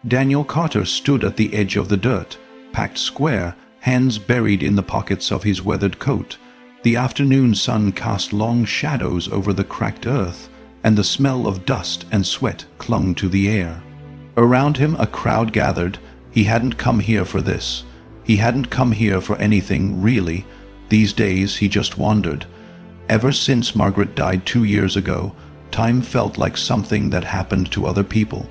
Daniel Carter stood at the edge of the dirt, packed square, hands buried in the pockets of his weathered coat. The afternoon sun cast long shadows over the cracked earth, and the smell of dust and sweat clung to the air. Around him a crowd gathered. He hadn't come here for this. He hadn't come here for anything, really. These days he just wandered. Ever since Margaret died 2 years ago, time felt like something that happened to other people.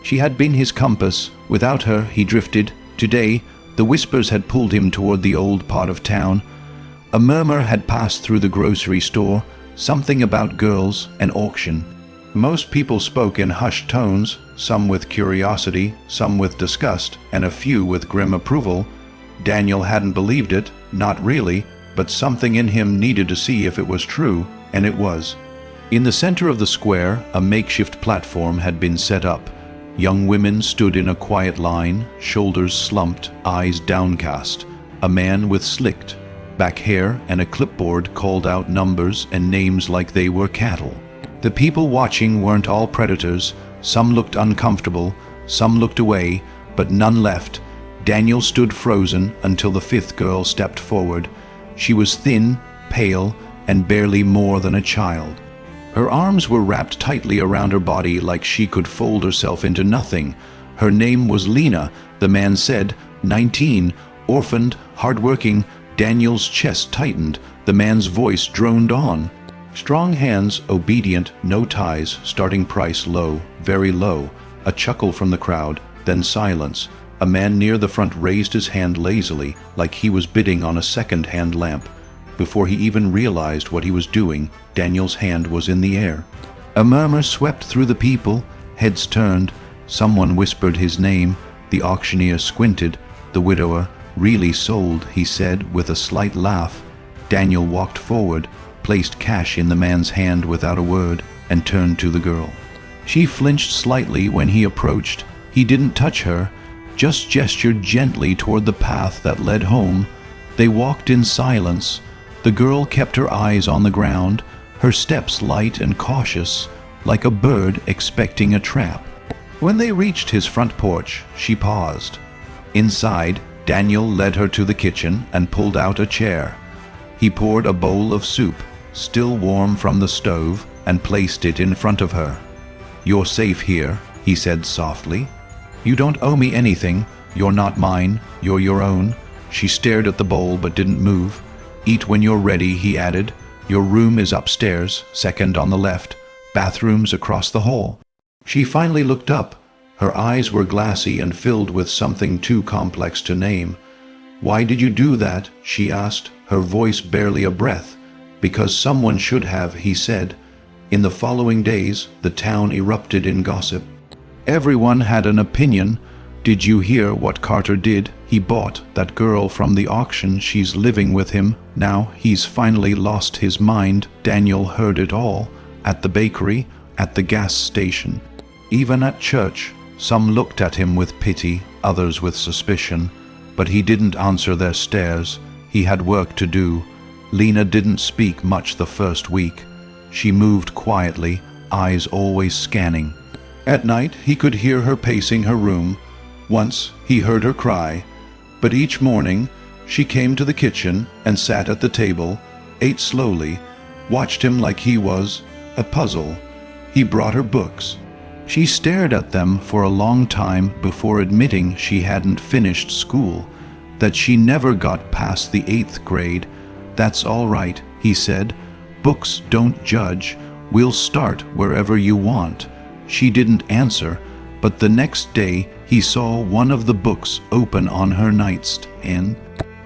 She had been his compass. Without her, he drifted. Today, the whispers had pulled him toward the old part of town. A murmur had passed through the grocery store, something about girls, an auction. Most people spoke in hushed tones, some with curiosity, some with disgust, and a few with grim approval. Daniel hadn't believed it, not really, but something in him needed to see if it was true, and it was. In the center of the square, a makeshift platform had been set up. Young women stood in a quiet line, shoulders slumped, eyes downcast. A man with slicked back hair and a clipboard called out numbers and names like they were cattle. The people watching weren't all predators. Some looked uncomfortable, some looked away, but none left. Daniel stood frozen until the fifth girl stepped forward. She was thin, pale, and barely more than a child. Her arms were wrapped tightly around her body like she could fold herself into nothing. Her name was Lena, the man said, 19, orphaned, hardworking. Daniel's chest tightened. The man's voice droned on. Strong hands, obedient, no ties, starting price low, very low. A chuckle from the crowd, then silence. A man near the front raised his hand lazily, like he was bidding on a second-hand lamp. Before he even realized what he was doing, Daniel's hand was in the air. A murmur swept through the people, heads turned. Someone whispered his name. The auctioneer squinted. The widower, really sold, he said with a slight laugh. Daniel walked forward, placed cash in the man's hand without a word, and turned to the girl. She flinched slightly when he approached. He didn't touch her, just gestured gently toward the path that led home. They walked in silence. The girl kept her eyes on the ground, her steps light and cautious, like a bird expecting a trap. When they reached his front porch, she paused. Inside, Daniel led her to the kitchen and pulled out a chair. He poured a bowl of soup, still warm from the stove, and placed it in front of her. "You're safe here," he said softly. "You don't owe me anything. You're not mine. You're your own." She stared at the bowl but didn't move. "Eat when you're ready," he added. "Your room is upstairs, second on the left. Bathrooms across the hall." She finally looked up. Her eyes were glassy and filled with something too complex to name. "Why did you do that?" she asked, her voice barely a breath. "Because someone should have," he said. In the following days, the town erupted in gossip. Everyone had an opinion. "Did you hear what Carter did? He bought that girl from the auction. She's living with him now. He's finally lost his mind." Daniel heard it all. At the bakery, at the gas station, even at church. Some looked at him with pity, others with suspicion. But he didn't answer their stares. He had work to do. Lena didn't speak much the first week. She moved quietly, eyes always scanning. At night, he could hear her pacing her room. Once, he heard her cry. But each morning, she came to the kitchen and sat at the table, ate slowly, watched him like he was a puzzle. He brought her books. She stared at them for a long time before admitting she hadn't finished school, that she never got past the 8th grade. "That's all right," he said. "Books don't judge. We'll start wherever you want." She didn't answer, but the next day he saw one of the books open on her nightstand.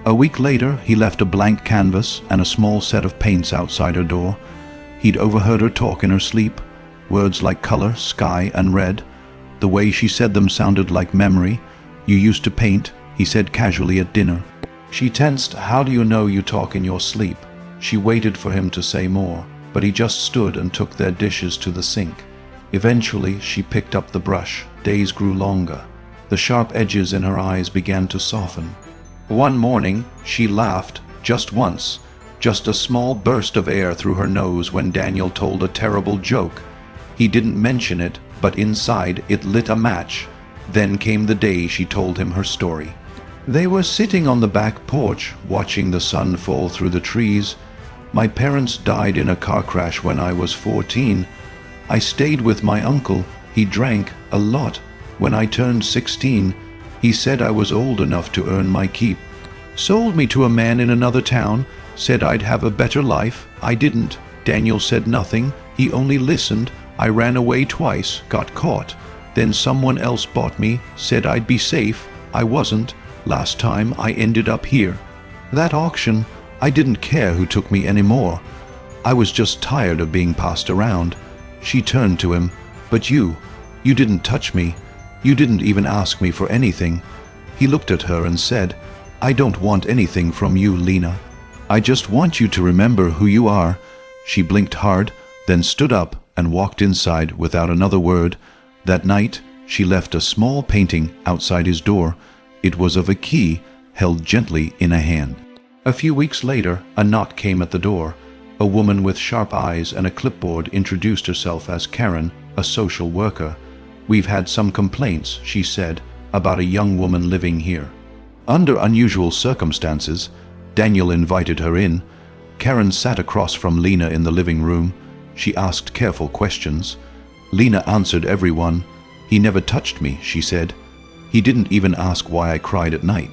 A week later, he left a blank canvas and a small set of paints outside her door. He'd overheard her talk in her sleep. Words like color, sky, and red. The way she said them sounded like memory. "You used to paint," he said casually at dinner. She tensed. "How do you know you talk in your sleep?" She waited for him to say more, but he just stood and took their dishes to the sink. Eventually, she picked up the brush. Days grew longer. The sharp edges in her eyes began to soften. One morning, she laughed, just once, just a small burst of air through her nose when Daniel told a terrible joke. He didn't mention it, but inside it lit a match. Then came the day she told him her story. They were sitting on the back porch, watching the sun fall through the trees. My parents died in a car crash when I was 14. I stayed with my uncle. He drank a lot. When I turned 16, he said I was old enough to earn my keep. Sold me to a man in another town, said I'd have a better life. I didn't. Daniel said nothing. He only listened. I ran away twice, got caught. Then someone else bought me, said I'd be safe. I wasn't. Last time I ended up here. That auction, I didn't care who took me anymore. I was just tired of being passed around. She turned to him. But you didn't touch me. You didn't even ask me for anything. He looked at her and said, I don't want anything from you, Lena. I just want you to remember who you are. She blinked hard, then stood up and walked inside without another word. That night, she left a small painting outside his door. It was of a key held gently in a hand. A few weeks later, a knock came at the door. A woman with sharp eyes and a clipboard introduced herself as Karen, a social worker. We've had some complaints, she said, about a young woman living here. Under unusual circumstances, Daniel invited her in. Karen sat across from Lena in the living room. She asked careful questions. Lena answered everyone. He never touched me, she said. He didn't even ask why I cried at night.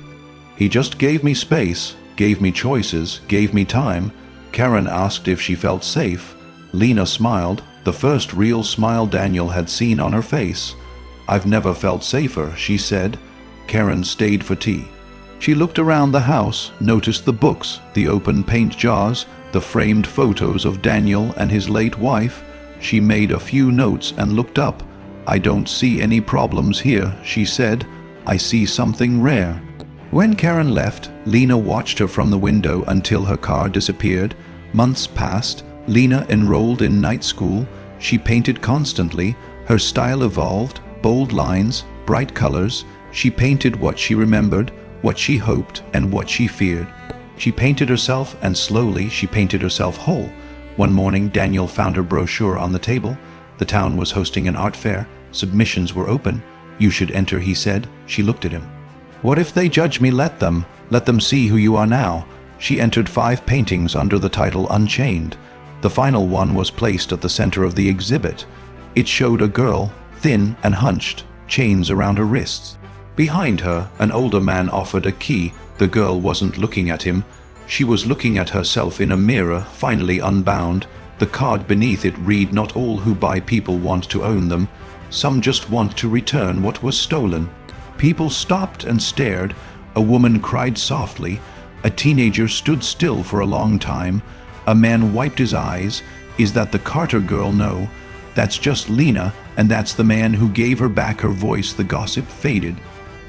He just gave me space, gave me choices, gave me time. Karen asked if she felt safe. Lena smiled, the first real smile Daniel had seen on her face. I've never felt safer, she said. Karen stayed for tea. She looked around the house, noticed the books, the open paint jars, the framed photos of Daniel and his late wife. She made a few notes and looked up. I don't see any problems here, she said. I see something rare. When Karen left, Lena watched her from the window until her car disappeared. Months passed. Lena enrolled in night school. She painted constantly. Her style evolved, bold lines, bright colors. She painted what she remembered, what she hoped, and what she feared. She painted herself, and slowly she painted herself whole. One morning, Daniel found her brochure on the table. The town was hosting an art fair. Submissions were open. You should enter, he said. She looked at him. What if they judge me? Let them. Let them see who you are now. She entered 5 paintings under the title Unchained. The final one was placed at the center of the exhibit. It showed a girl, thin and hunched, chains around her wrists. Behind her, an older man offered a key. The girl wasn't looking at him. She was looking at herself in a mirror, finally unbound. The card beneath it read, not all who buy people want to own them. Some just want to return what was stolen. People stopped and stared. A woman cried softly. A teenager stood still for a long time. A man wiped his eyes. Is that the Carter girl? No. That's just Lena, and that's the man who gave her back her voice. The gossip faded.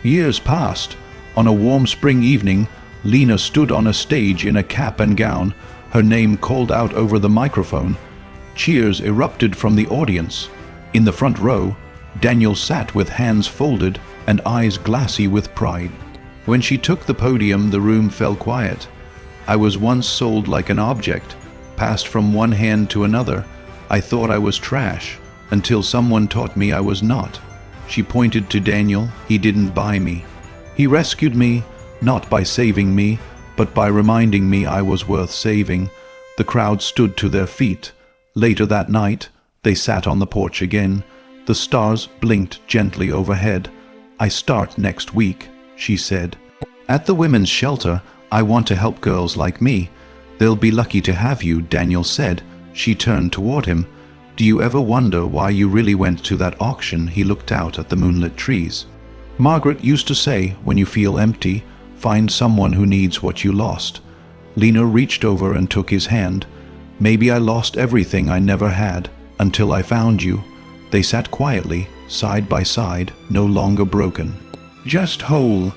Years passed. On a warm spring evening, Lena stood on a stage in a cap and gown. Her name called out over the microphone. Cheers erupted from the audience. In the front row, Daniel sat with hands folded and eyes glassy with pride. When she took the podium, the room fell quiet. I was once sold like an object, passed from one hand to another. I thought I was trash, until someone taught me I was not. She pointed to Daniel. He didn't buy me. He rescued me, not by saving me, but by reminding me I was worth saving. The crowd stood to their feet. Later that night, they sat on the porch again. The stars blinked gently overhead. I start next week, she said. At the women's shelter, I want to help girls like me. They'll be lucky to have you, Daniel said. She turned toward him. Do you ever wonder why you really went to that auction? He looked out at the moonlit trees. Margaret used to say, when you feel empty, find someone who needs what you lost. Lena reached over and took his hand. Maybe I lost everything I never had, until I found you. They sat quietly, side by side, no longer broken, just whole.